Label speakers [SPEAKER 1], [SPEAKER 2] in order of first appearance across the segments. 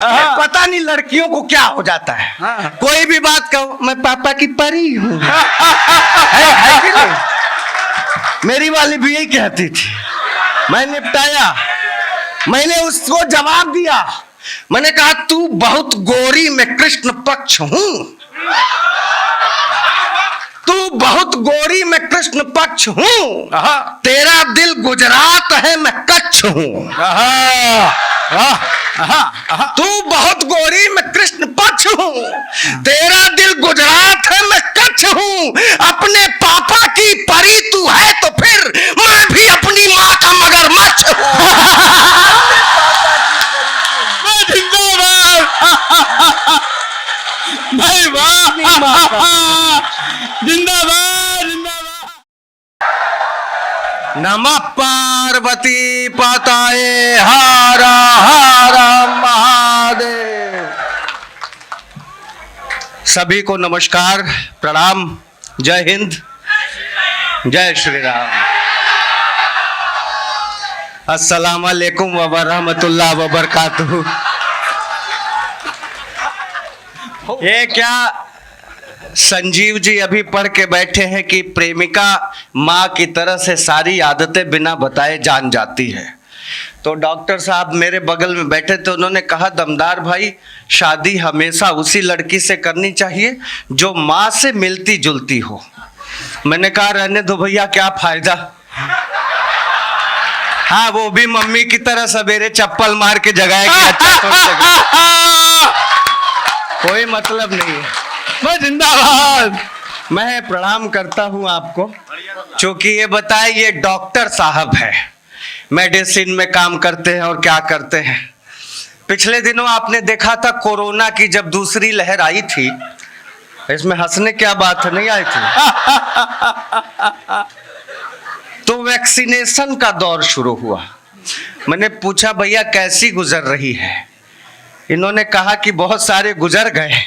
[SPEAKER 1] पता नहीं लड़कियों को क्या हो जाता है। कोई भी बात कहो, मैं पापा की परी हूँ। है कि नहीं? मेरी वाली भी यही कहती थी। मैं निपटाया, मैंने उसको जवाब दिया। मैंने कहा तू बहुत गोरी, मैं कृष्ण पक्ष हूं। तू बहुत गोरी, मैं कृष्ण पक्ष हूं। तेरा दिल गुजरात है, मैं कच्छ हूं। तू बहुत गोरी, मैं कृष्ण पक्ष हूं। तेरा दिल गुजरात है, मैं कच्छ हूं। अपने पापा की परी तू है तो फिर मैं भी अपनी माँ का मगरमच्छ हूं।
[SPEAKER 2] भाई वाह, जिंदाबाद जिंदाबाद।
[SPEAKER 1] नमः पार्वती पताये, हर हर महादेव। सभी को नमस्कार, प्रणाम, जय हिंद, जय श्री राम। अस्सलाम वालेकुम व रहमतुल्लाह व बरकातहू। ये क्या संजीव जी अभी पढ़ के बैठे हैं कि प्रेमिका माँ की तरह से सारी आदतें बिना बताए जान जाती है। तो डॉक्टर साहब मेरे बगल में बैठे थे, उन्होंने कहा दमदार भाई, शादी हमेशा उसी लड़की से करनी चाहिए जो माँ से मिलती जुलती हो। मैंने कहा रहने दो भैया, क्या फायदा। हाँ, वो भी मम्मी की तरह सवेरे चप्पल मार के जगाएगी, कोई मतलब नहीं है।
[SPEAKER 2] मैं जिंदाबाद।
[SPEAKER 1] मैं प्रणाम करता हूं आपको, क्योंकि ये बताए ये डॉक्टर साहब है, मेडिसिन में काम करते हैं और क्या करते हैं। पिछले दिनों आपने देखा था कोरोना की जब दूसरी लहर आई थी, इसमें हंसने क्या बात है, नहीं आई थी, तो वैक्सीनेशन का दौर शुरू हुआ। मैंने पूछा भैया कैसी गुजर रही है। इन्होंने कहा कि बहुत सारे गुजर गए।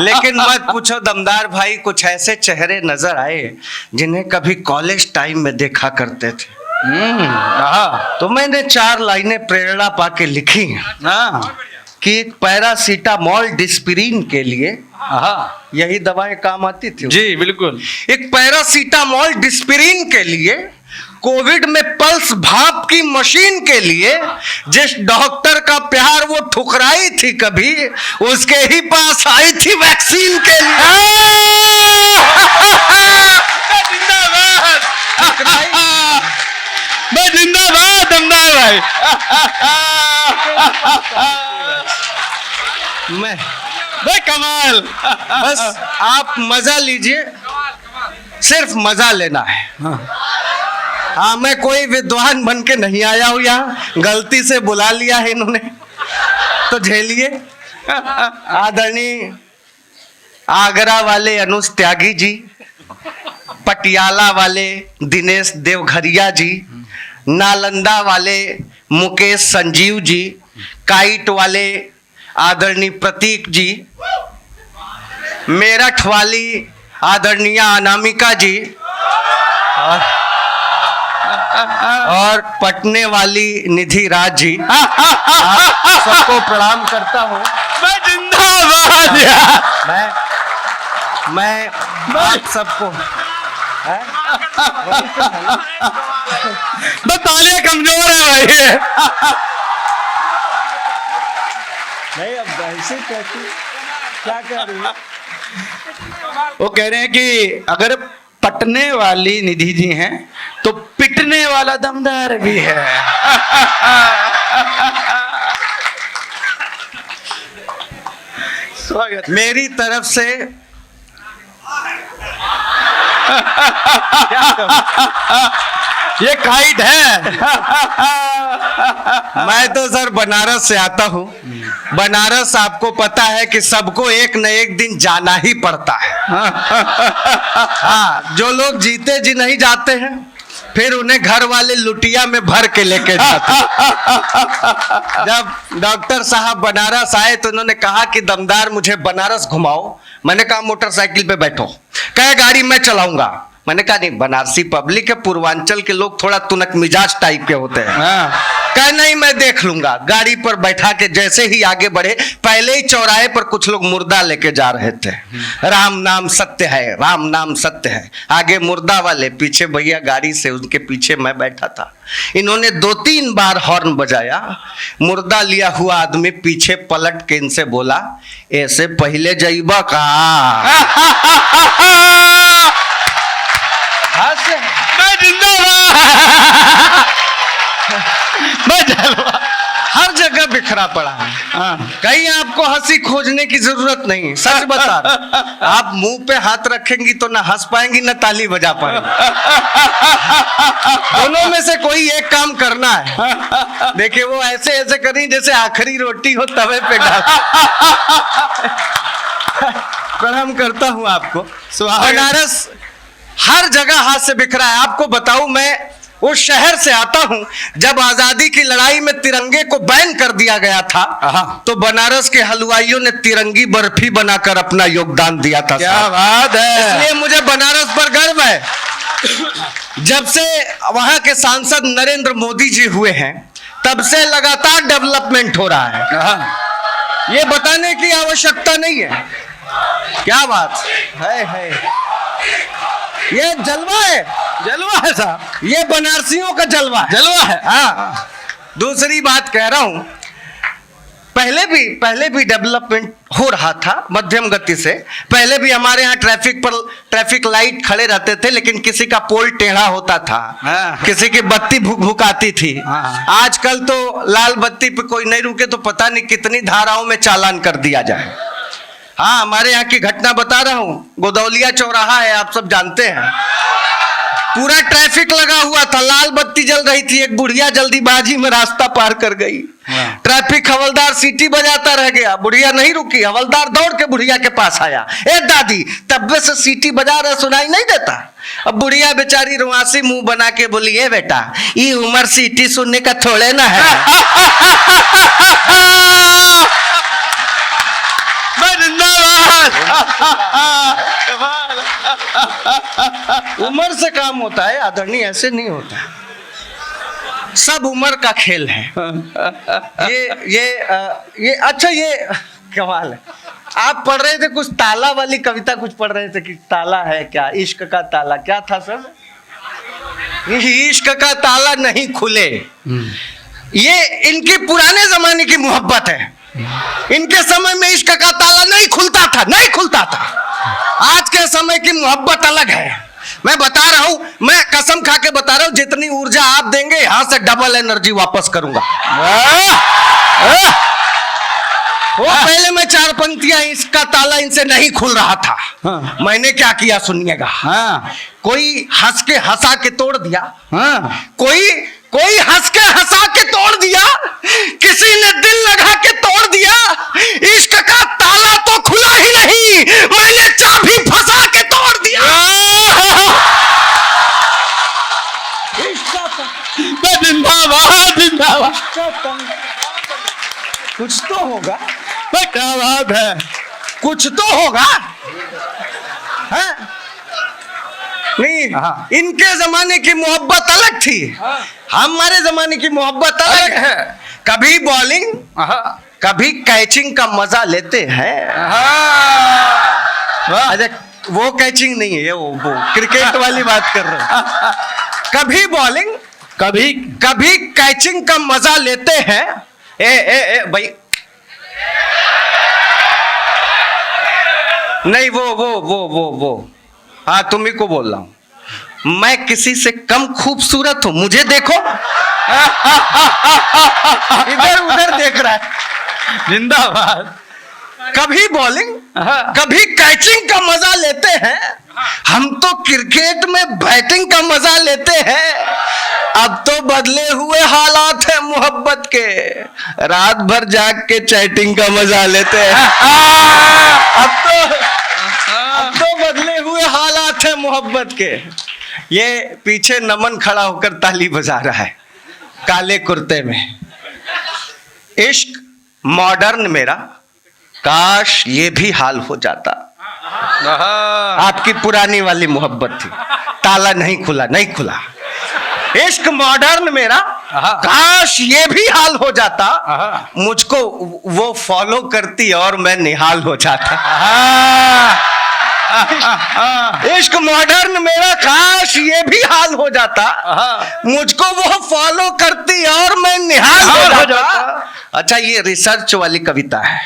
[SPEAKER 1] लेकिन मत पूछो दमदार भाई, कुछ ऐसे चेहरे नजर आए जिन्हें कभी कॉलेज टाइम में देखा करते थे। तो मैंने 4 लाइनें प्रेरणा पाके लिखी कि एक पैरासीटामोल डिस्पिरिन के लिए यही दवाएं काम आती थी।
[SPEAKER 2] जी बिल्कुल।
[SPEAKER 1] एक पैरासीटामोल डिस्पिरिन के लिए, कोविड में पल्स भाप की मशीन के लिए, जिस डॉक्टर का प्यार वो ठुकराई थी कभी, उसके ही पास आई थी वैक्सीन के लिए।
[SPEAKER 2] मैं जिंदाबाद दमदार भाई।
[SPEAKER 1] मैं
[SPEAKER 2] भाई कमाल।
[SPEAKER 1] बस आप मजा लीजिए, सिर्फ मजा लेना है। हाँ, मैं कोई विद्वान बन के नहीं आया हूं यहाँ, गलती से बुला लिया है इन्होंने तो झेलिए। आदरणीय आगरा वाले अनुज त्यागी जी, पटियाला वाले दिनेश देवघरिया जी, नालंदा वाले मुकेश संजीव जी, काइट वाले आदरणीय प्रतीक जी, मेरठ वाली आदरणीय अनामिका जी, और पटने वाली निधि राज जी, सबको प्रणाम करता हूँ।
[SPEAKER 2] मैं जिंदाबाद यार।
[SPEAKER 1] मैं आप सबको
[SPEAKER 2] बस तालियां कमजोर है भाई।
[SPEAKER 1] नहीं, अब ऐसे कैसे, क्या कह रही है?
[SPEAKER 2] वो कह रहे हैं कि अगर पटने वाली निधि जी हैं तो पिटने वाला दमदार भी है। स्वागत
[SPEAKER 1] मेरी तरफ से
[SPEAKER 2] ये काइट है।
[SPEAKER 1] मैं तो सर बनारस से आता हूँ। बनारस आपको पता है कि सबको एक न एक दिन जाना ही पड़ता है। हाँ, जो लोग जीते जी नहीं जाते हैं, फिर उन्हें घर वाले लुटिया में भर के लेके जाते हैं। जब डॉक्टर साहब बनारस आए तो उन्होंने कहा कि दमदार मुझे बनारस घुमाओ। मैंने कहा मोटरसाइकिल पे बैठो। कहे गाड़ी मैं चलाऊंगा। मैंने कहा नहीं, बनारसी पब्लिक है, पूर्वांचल के लोग थोड़ा तुनक मिजाज टाइप के होते हैं। कहा नहीं मैं देख लूंगा। गाड़ी पर बैठा के जैसे ही आगे बढ़े, पहले ही चौराहे पर कुछ लोग मुर्दा लेके जा रहे थे। राम नाम सत्य है, राम नाम सत्य है। आगे मुर्दा वाले, पीछे भैया गाड़ी से, उनके पीछे मैं बैठा था। इन्होंने 2-3 बार हॉर्न बजाया। मुर्दा लिया हुआ आदमी पीछे पलट के इनसे बोला, ऐसे पहले जईबा का हर जगह बिखरा पड़ा है। कहीं आपको हंसी खोजने की जरूरत नहीं। सच बता रहा, आप मुंह पे हाथ रखेंगी तो ना हंस पाएंगी ना ताली बजा पाएंगी। दोनों में से कोई एक काम करना है। देखिए वो ऐसे ऐसे करी जैसे आखिरी रोटी हो तवे पे डाल। प्रणाम करता हूं आपको। बनारस हर जगह हाथ से बिखरा है। आपको बताऊं, मैं उस शहर से आता हूं जब आजादी की लड़ाई में तिरंगे को बैन कर दिया गया था, तो बनारस के हलवाइयों ने तिरंगी बर्फी बनाकर अपना योगदान दिया था।
[SPEAKER 2] क्या बात है।
[SPEAKER 1] इसलिए मुझे बनारस पर गर्व है। जब से वहां के सांसद नरेंद्र मोदी जी हुए हैं, तब से लगातार डेवलपमेंट हो रहा है। ये बताने की आवश्यकता नहीं है। क्या बात है। ये जलवा है,
[SPEAKER 2] जलवा है साहब,
[SPEAKER 1] ये बनारसियों का जलवा है।
[SPEAKER 2] जलवा है।
[SPEAKER 1] हाँ, दूसरी बात कह रहा हूं, पहले भी डेवलपमेंट हो रहा था मध्यम गति से। पहले भी हमारे यहाँ ट्रैफिक लाइट खड़े रहते थे, लेकिन किसी का पोल टेढ़ा होता था, किसी की बत्ती भुक-भुकाती थी। आजकल तो लाल बत्ती पे कोई नहीं रुके तो पता नहीं कितनी धाराओं में चालान कर दिया जाए। हाँ, हमारे यहाँ की घटना बता रहा हूँ। गोदौलिया चौराहा है, आप सब जानते हैं। पूरा ट्रैफिक लगा हुआ था, लाल बत्ती जल रही थी। एक बुढ़िया जल्दीबाजी में रास्ता पार कर गई। ट्रैफिक हवलदार सीटी बजाता रह गया, बुढ़िया नहीं रुकी। हवलदार दौड़ के बुढ़िया के पास आया, ए दादी तब से सीटी बजा रहा, सुनाई नहीं देता? अब बुढ़िया बेचारी रुआसी मुंह बना के बोली, ए बेटा ये उम्र सीटी सुनने का थोड़े ना है। उम्र से काम होता है आदरणीय, ऐसे नहीं होता। सब उम्र का खेल है। ये अच्छा, ये कमाल है। आप पढ़ रहे थे कुछ ताला वाली कविता, कुछ पढ़ रहे थे कि ताला है क्या, इश्क का ताला क्या था सर? इश्क का ताला नहीं खुले। ये इनकी पुराने जमाने की मोहब्बत है। इनके समय में इश्क का ताला नहीं खुलता था। आज के समय की मोहब्बत अलग है। मैं बता रहा हूं, मैं कसम खा के बता रहा हूं, जितनी ऊर्जा आप देंगे यहां से डबल एनर्जी वापस करूंगा। वो पहले मैं 4 पंक्तियां, इसका ताला इनसे नहीं खुल रहा था। मैंने क्या किया सुनिएगा। कोई हंस के हंसा के तोड़ दिया, कोई हंस के हंसा के तोड़ दिया, किसी ने दिल लगा के तोड़ दिया। इश्क का ताला तो खुला ही नहीं, मैंने चाबी फंसा के तोड़ दिया।
[SPEAKER 2] जिंदाबाद।
[SPEAKER 1] कुछ तो होगा,
[SPEAKER 2] क्या बात है,
[SPEAKER 1] कुछ तो होगा है? नहीं, इनके जमाने की मोहब्बत अलग थी, हमारे जमाने की मोहब्बत अलग है। कभी बॉलिंग, कभी कैचिंग का मजा लेते हैं। अरे वो कैचिंग नहीं है, वो क्रिकेट वाली बात कर रहा हूं। कभी बॉलिंग, कभी कैचिंग का मजा लेते हैं। ए भाई नहीं, वो हाँ, तुम्ही को बोल रहा हूं। मैं किसी से कम खूबसूरत हूं, मुझे देखो। इधर उधर देख रहा है।
[SPEAKER 2] जिंदाबाद।
[SPEAKER 1] कभी बॉलिंग, कभी कैचिंग का मजा लेते हैं। हम तो क्रिकेट में बैटिंग का मजा लेते हैं। अब तो बदले हुए हालात है मोहब्बत के, रात भर जाग के चैटिंग का मजा लेते हैं। अब तो बदले हुए हालात है मोहब्बत के। ये पीछे नमन खड़ा होकर ताली बजा रहा है काले कुर्ते में। इश्क मॉडर्न मेरा, काश ये भी हाल हो जाता। आपकी पुरानी वाली मोहब्बत थी, ताला नहीं खुला। इश्क मॉडर्न मेरा,
[SPEAKER 2] हाँ।
[SPEAKER 1] काश ये भी हाल हो जाता,
[SPEAKER 2] हाँ।
[SPEAKER 1] मुझको वो फॉलो करती और मैं निहाल हो जाता। इश्क मॉडर्न मेरा, काश ये भी हाल हो जाता, मुझको वो फॉलो करती और मैं निहाल हो जाता। अच्छा, ये रिसर्च वाली कविता है।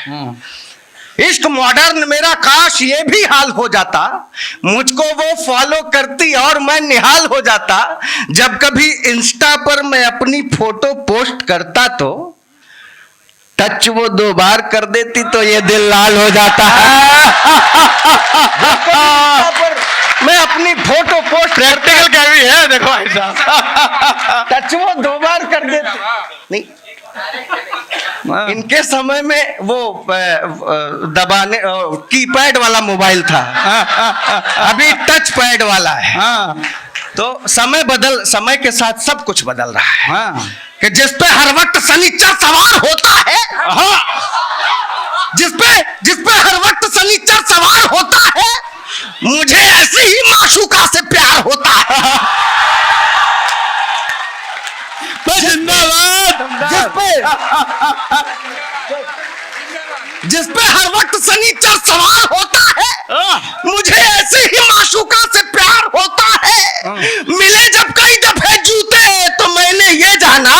[SPEAKER 1] इश्क मॉडर्न मेरा, काश ये भी हाल हो जाता, मुझको वो फॉलो करती और मैं निहाल हो जाता। जब कभी इंस्टा पर मैं अपनी फोटो पोस्ट करता तो टच वो 2 बार कर देती तो ये दिल लाल हो जाता। पर मैं अपनी फोटो पोस्ट
[SPEAKER 2] प्रैक्टिकल क्या भी है, देखो भाई साहब।
[SPEAKER 1] टच वो 2 बार कर देती नहीं। इनके समय में वो दबाने कीपैड वाला मोबाइल था, अभी टच पैड वाला है। तो समय के साथ सब कुछ बदल रहा है। कि जिस पे हर वक्त शनिचर सवार होता है, जिस पे हर वक्त शनिचर सवार होता है, मुझे ऐसे ही माशूका से प्यार होता है। जिस पे हर वक्त शनिचर सवार होता है, मुझे ऐसे ही माशूका से प्यार होता है। मिले जब कई दफे जूते तो मैंने ये जाना,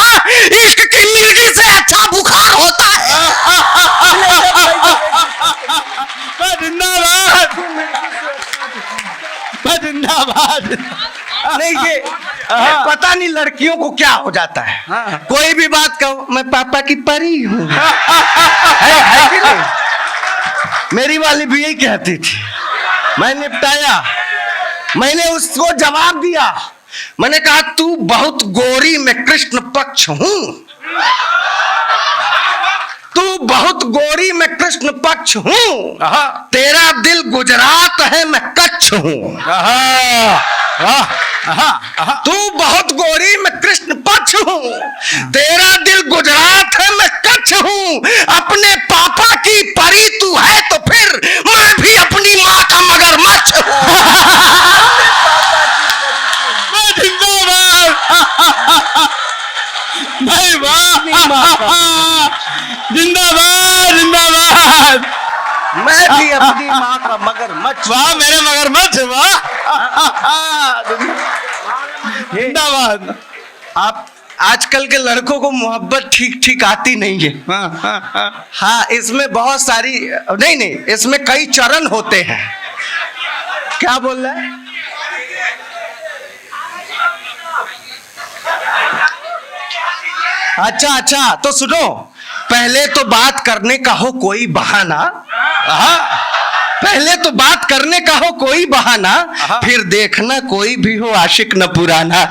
[SPEAKER 1] इश्क की मिर्गी से अच्छा बुखार होता है।
[SPEAKER 2] जिंदाबाद, जिंदाबाद।
[SPEAKER 1] नहीं, ये पता नहीं लड़कियों को क्या हो जाता है। कोई भी बात कहो, मैं पापा की परी हूँ। है कि नहीं? मेरी वाली भी यही कहती थी। मैं निपटाया, मैंने उसको जवाब दिया। मैंने कहा, तू बहुत गोरी, मैं कृष्ण पक्ष हूँ। तू बहुत गोरी, मैं कृष्ण पक्ष हूँ। तेरा दिल गुजरात है, मैं कच्छ हूँ। तू बहुत गोरी, मैं कृष्ण पक्ष हूँ। तेरा दिल गुजरात है, मैं कच्छ हूँ। अपने पापा की परी तू है तो फिर मैं भी अपनी माँ का मगरमच्छ हूँ।
[SPEAKER 2] जिंदाबाद, जिंदाबाद।
[SPEAKER 1] मैं भी अपनी माँ का मगरमच्छ।
[SPEAKER 2] वाह मेरे मगरमच्छ, वाह। जिंदाबाद।
[SPEAKER 1] आप आजकल के लड़कों को मोहब्बत ठीक ठीक आती नहीं है। हाँ, इसमें बहुत सारी नहीं, इसमें कई चरण होते हैं। क्या बोल रहा है? अच्छा, तो सुनो, पहले तो बात करने का हो कोई बहाना। पहले तो बात करने का हो कोई बहाना, फिर देखना कोई भी हो आशिक न पुराना।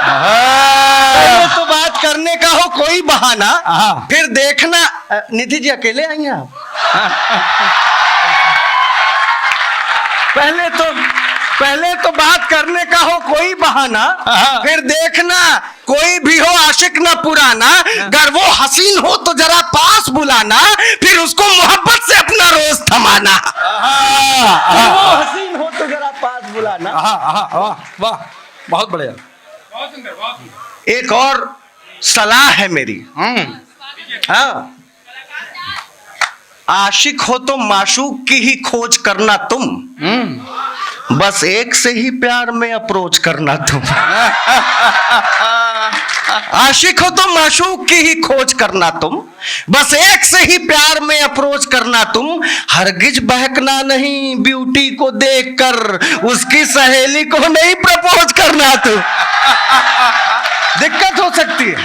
[SPEAKER 1] पहले तो बात करने का हो कोई बहाना, फिर देखना। निधि जी अकेले आई हैं आप? पहले तो बात करने का हो कोई बहाना, फिर देखना कोई भी हो आशिक न पुराना। अगर वो हसीन हो तो जरा पास बुलाना, फिर उसको मोहब्बत से अपना रोज थमाना। वो हसीन हो तो जरा पास बुलाना।
[SPEAKER 2] वाह, बहुत बढ़िया।
[SPEAKER 1] एक और सलाह है मेरी। हाँ, आशिक हो तो माशूक की ही खोज करना तुम, बस एक से ही प्यार में अप्रोच करना तुम। आशिक हो तो माशूक की ही खोज करना तुम, बस एक से ही प्यार में अप्रोच करना तुम। हरगिज बहकना नहीं ब्यूटी को देखकर, उसकी सहेली को नहीं प्रपोज करना तुम। दिक्कत हो सकती है?